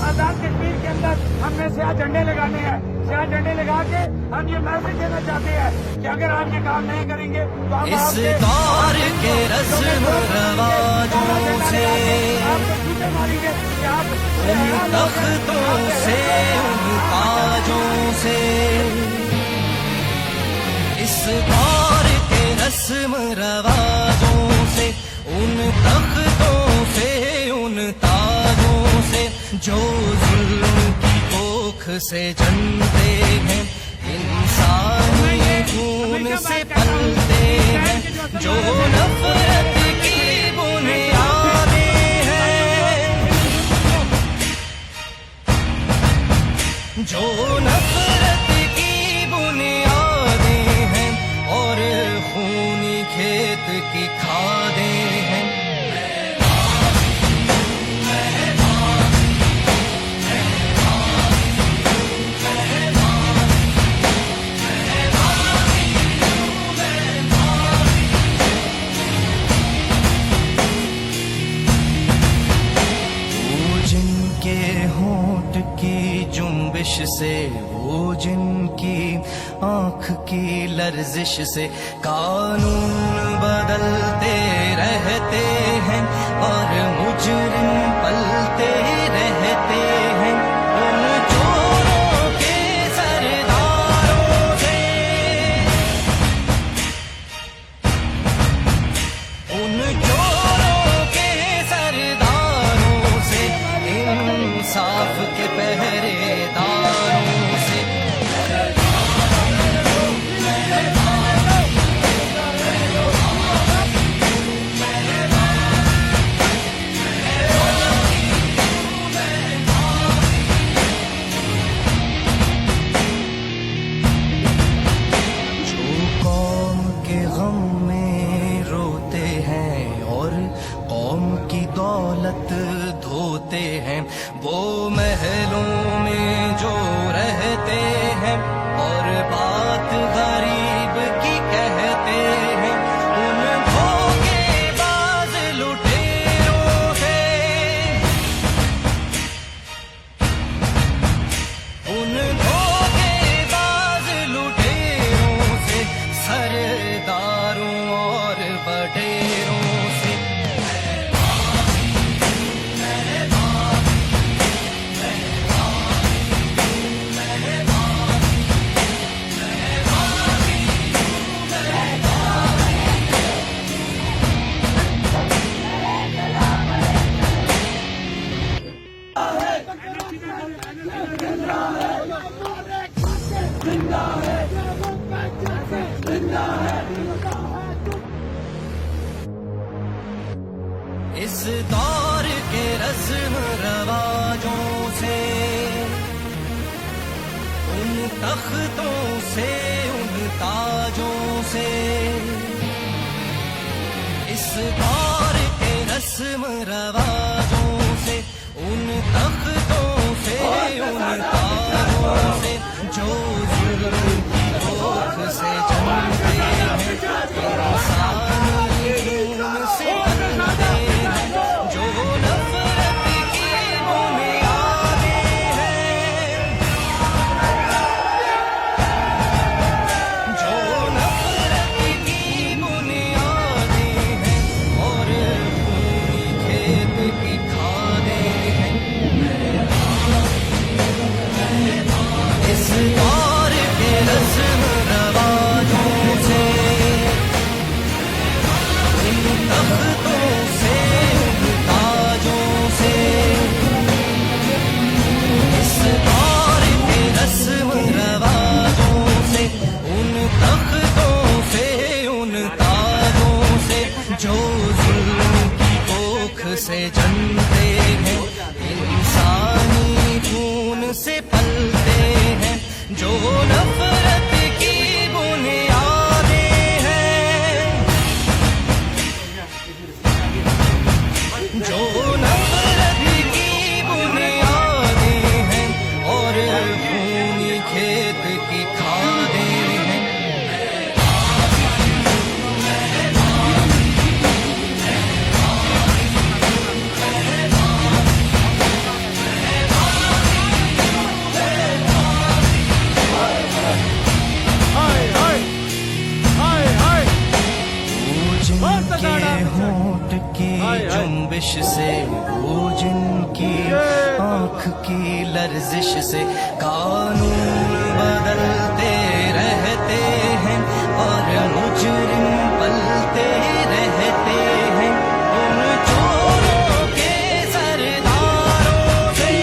आजाद कश्मीर के अंदर हमने स्याह झंडे लगाने हैं। स्याह झंडे लगा के हम ये मैसेज देना चाहते हैं कि अगर आप ये काम नहीं करेंगे तो हम इस दौर के रस्म रवाजों से, आपको छूटे मारेंगे कि आप उन तख्तों से, उन ताजों से, इस दौर के रस्म रवाजों से, उन तख्तों से, उन ताजों से जो जुल्म की कोख से जनते हैं, इंसानी खून से पलते हैं, जो नफरत की बुनियादें हैं, जो नफरत की बुनियादें हैं और खूनी खेत की खादें हैं। जुम्बिश से, वो जिनकी आंख की लर्जिश से कानून बदलते रहते हैं और मुजरिम पलते रहते हैं। उन चोरों के सरदारों से, उन चोरों के सरदारों से, इंसाफ के पहरेदारों से, जो कौम के गम में रोते हैं और कौम की दौलत धोते हैं, वो महलों में जो रहते हैं और बात गरीब की कहते हैं, उन धोखेबाज लुटेरों से, उन धोखेबाज लुटेरों से, सरदारों और वडेरों से, इस दौर के रस्म रवाजों से, उन तख्तों से, उन ताजों से, इस दौर के रस्म रवाजों से, उन तख्तों से, उन ताजों से जो जुल्म की कोख से जनते हैं, इंसानी खून से पलते हैं, जो नफरत की बुनियादें हैं, जो नफरत की बुनियादें हैं और खूनी खेत की खादें हैं। वो जिनकी आंख की लर्जिश से कानून बदलते रहते हैं और मुजरिम पलते रहते हैं उन चोरों के सरदारों से,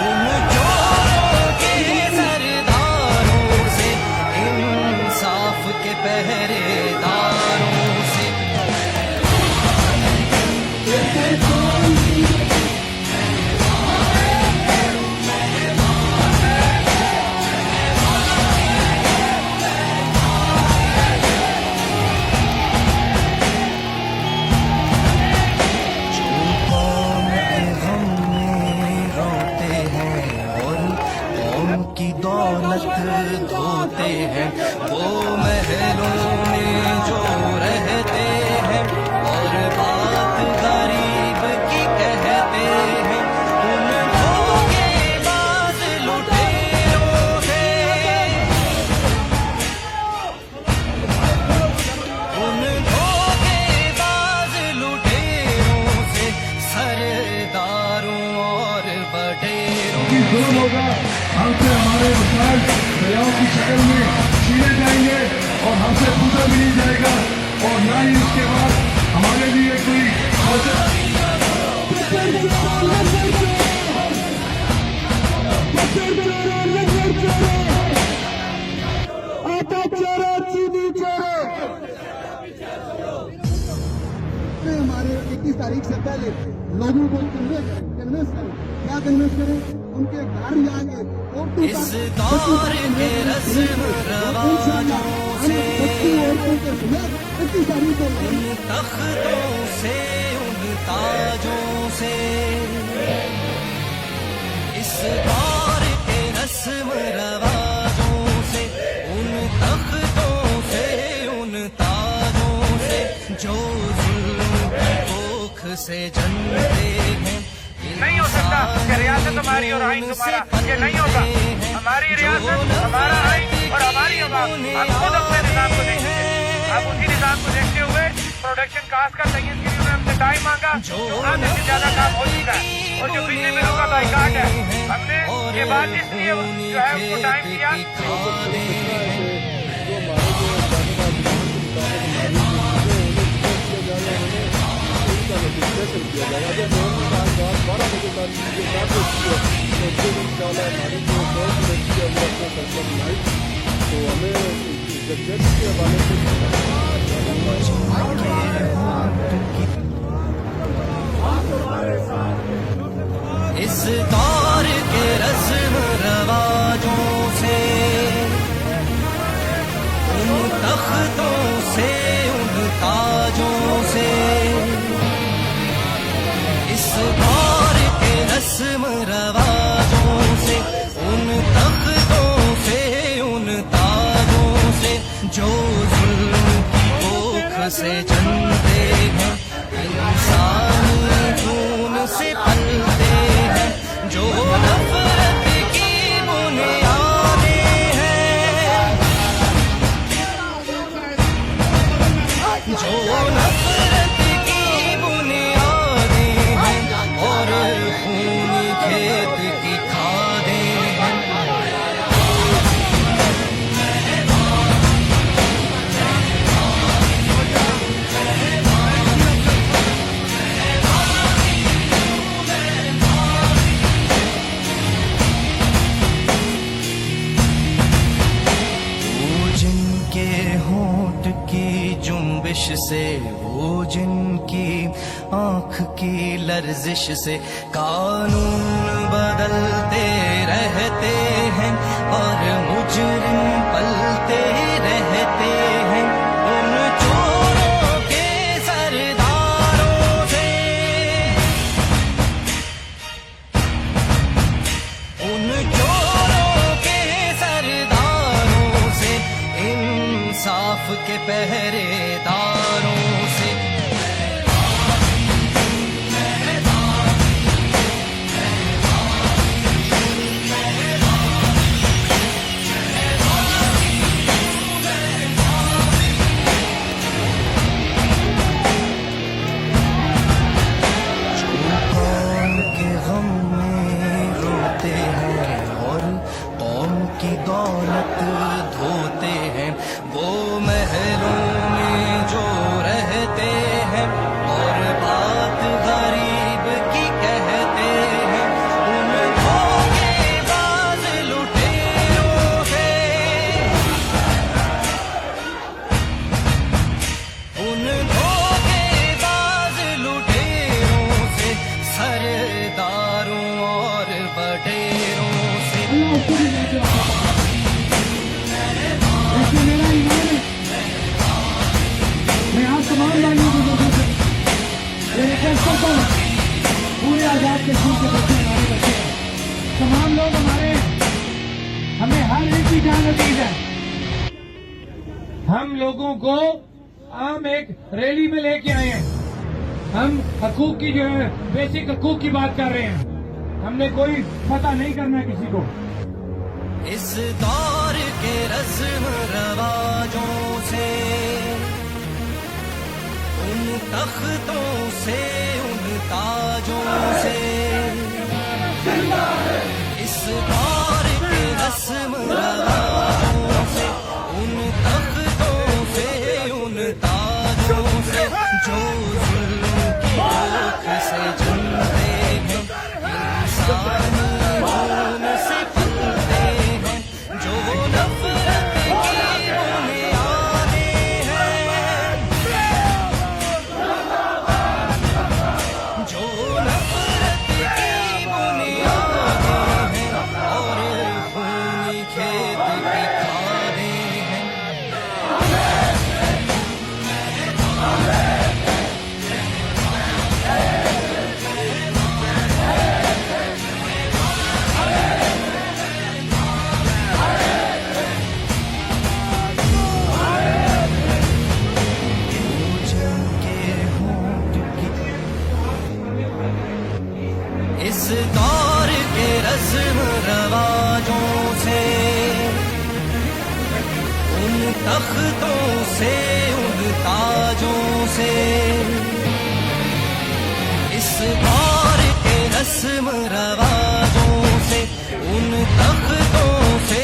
उन चोरों के सरदारों से, इंसाफ के पहरेदारों से। की दौलत धोते हैं वो महलों में जो रहते हैं और बात गरीब की कहते हैं उन धोखेबाज लुटेरों से, उन धोखेबाज लुटेरों से, सरदारों और बटेरों जुल्म होगा हमसे हमारे मसाइल दरियाओं की शक्ल में छीने जाएंगे और हमसे पूछा भी नहीं जाएगा और ना ही उसके बाद हमारे लिए कोई हमारे 21 तारीख से पहले लोगों को कन्विंस करें, क्या कन्विंस करें, उनके घर जाके इस दौर के रस्म रवाजों से, उन तख्तों से, उन ताजों से, इस दौर के रस्म रवाजों से, उन तख्तों से, उन ताजों से, जो जुल्म की भूख से जनते हैं। नहीं हो सकता कि रियासत हमारी और आइन तुम्हारा, ये नहीं होगा। हमारी रियासत, हमारा आइन और हमारी आवाम, हम खुद अपने निजाम को देखेंगे। अब उसी निजाम को देखते हुए प्रोडक्शन कास्ट का तयन के लिए हमसे टाइम मांगा, आधे से ज्यादा काम हो चुका है और जो बिजली बिलों का बाइकाट है हमने ये बात इसलिए जो है उसको टाइम दिया। इस दौर के रस्म रवाजों से, उन तख्तों से, उन ताजों से, इस दौर के रस्म रवाजों से, उन तख्तों से, उन ताजों से, जो जुल्म की भूख से जनते हैं, इंसानी खून से पलते हैं, जो नफरत की बुनियादें हैं, जो नफरत की बुनियादें हैं और खून खेत की खादें हैं। होंठ की जुम्बिश से, वो जिनकी आंख की लर्जिश से कानून बदलते रहते हैं और मुजरिम पलते रहते हैं उन चोरों के सरदारों से, उन चोरों के सरदारों से, इंसाफ के पहरेदारों से। करता हूँ, पूरे आजाद कश्मीर के बच्चे हमारे बच्चे हैं, तमाम लोग हमारे, हमें हर एक की जान अजीज है। हम लोगों को हम एक रैली में लेके आए हैं। हम हकूक की जो है बेसिक हकूक की बात कर रहे हैं। हमने कोई पता नहीं करना है किसी को। इस दौर के रस्म रवाजों से, उन तख्तों से, उन ताजों से, इस दौर के रस्म रवाजों से, उन तख्तों से, उन ताजों से, जो जुल्म की भूख से जलते हैं, इंसानी खून से पलते हैं, जो नफरत की बुनियादें हैं, जो नफरत की बुनियादें हैं, और खूनी खेत की खादें हैं। इस दौर के रस्म रवाजों से, उन तख्तों से, उन ताजों से, इस दौर के रस्म रवाजों से, उन तख्तों से,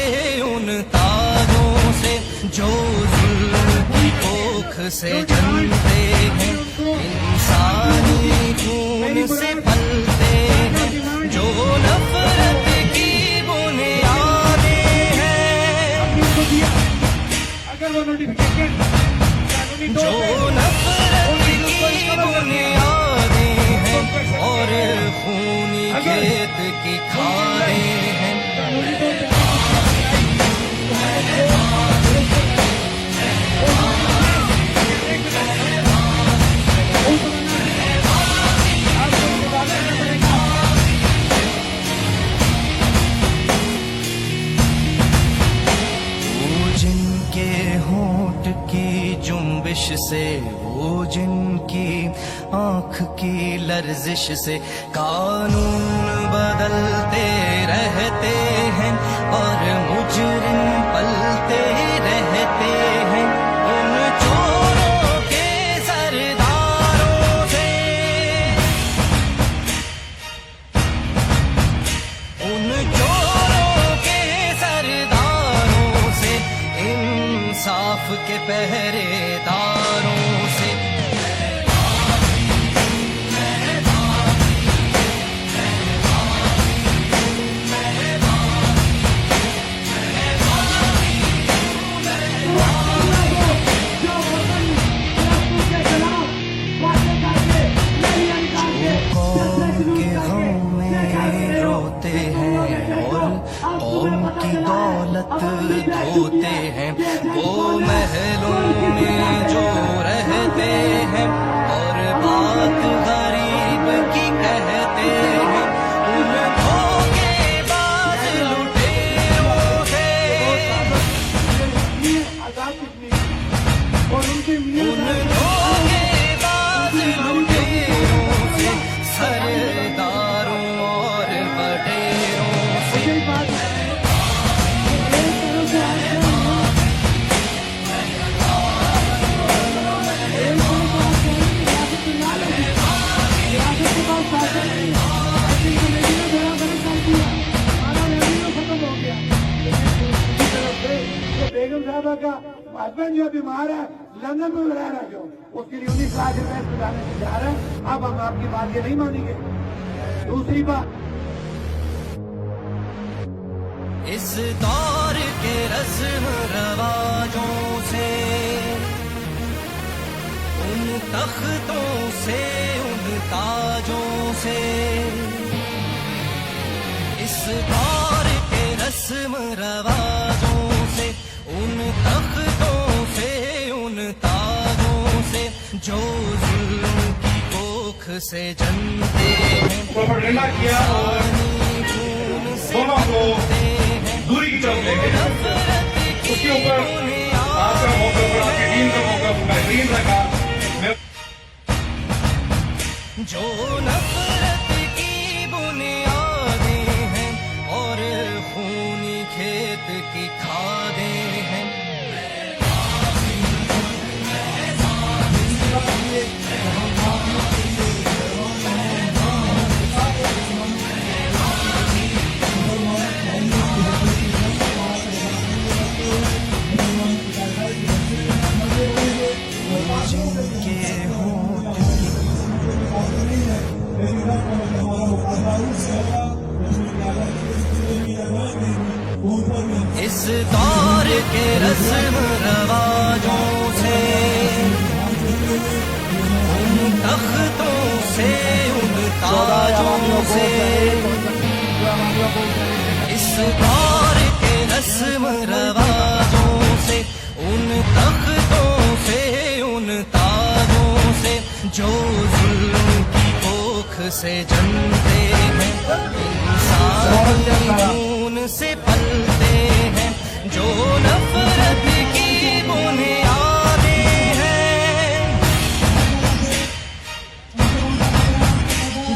उन ताजों से, जो जुल्म की कोख से जलते हैं, इंसानी खून से पलते हैं, जो नफरत की बुनियादें हैं, अगर वो नोटिफिकेशन जो नफरत की बुनियादें हैं, और खूनी खेत की खादें हैं। जिनके होंठ की जुम्बिश से, वो जिनकी आंख की लर्जिश से कानून बदलते रहते हैं, और मुजरिम पलते रहते हैं, उन चोरों के सरदारों से, उन चोरों के सरदारों से, इंसाफ के पहरेदारों से। कौम के गम में रोते हैं और कौम की दौलत धोते हैं, वो महलों में जो रहते हैं और बात गरीब की कहते हैं, उन धोखेबाज लुटेरों से, उन धोखेबाज लुटेरों से, सरदारों और वडेरों से। बेगम साहबा का हस्बैंड जो बीमार है, लंदन में रह रहा जो, उसके लिए 19 लाख रुपए सुधारने से जा रहा है। अब हम आपकी बात ये नहीं मानेंगे। दूसरी बात, इस दौर के रस्म रवाजों से, उन तख्तों से, उन ताजों से, इस दौर के रस्म रवाजों से, उन तख्तों से, उन ताजों से, जो जुल्म की कोख कोख से जनते हैं, प्रोपेगेंडा किया और दोनों को दूरी की तरफ ले गए। उसके ऊपर आपका मौका पर आपकी टीम का मौका बेहतरीन रखा। जो नफरत की बुनियादें हैं और खूनी खेत की खादें हैं। इस दौर के रस्म रवाजों से, उन तख्तों से, उन ताजों से, इस दौर के रस्म रवाजों से, उन तख्तों से, उन ताजों से जो जुल्म की कोख से जनते हैं, इंसानी खून से पलते हैं, जो नफरत की बुनियादें हैं,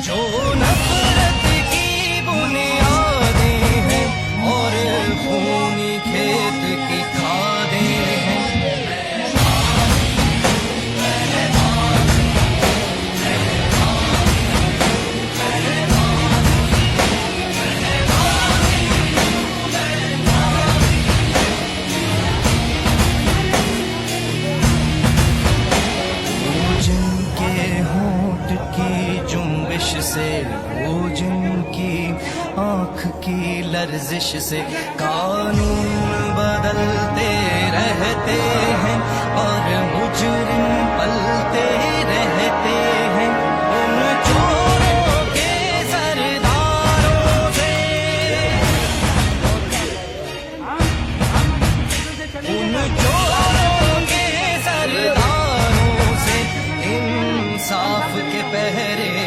जो नफरत की बुनियादें हैं और खूनी खेत की खादें हैं। से वो जिनकी आँख की लर्जिश से कानून बदलते रहते हैं और मुजरिम पलते रहते हैं, उन चोरों के सरदारों से, उन चोरों के सरदारों से इंसाफ के पहरे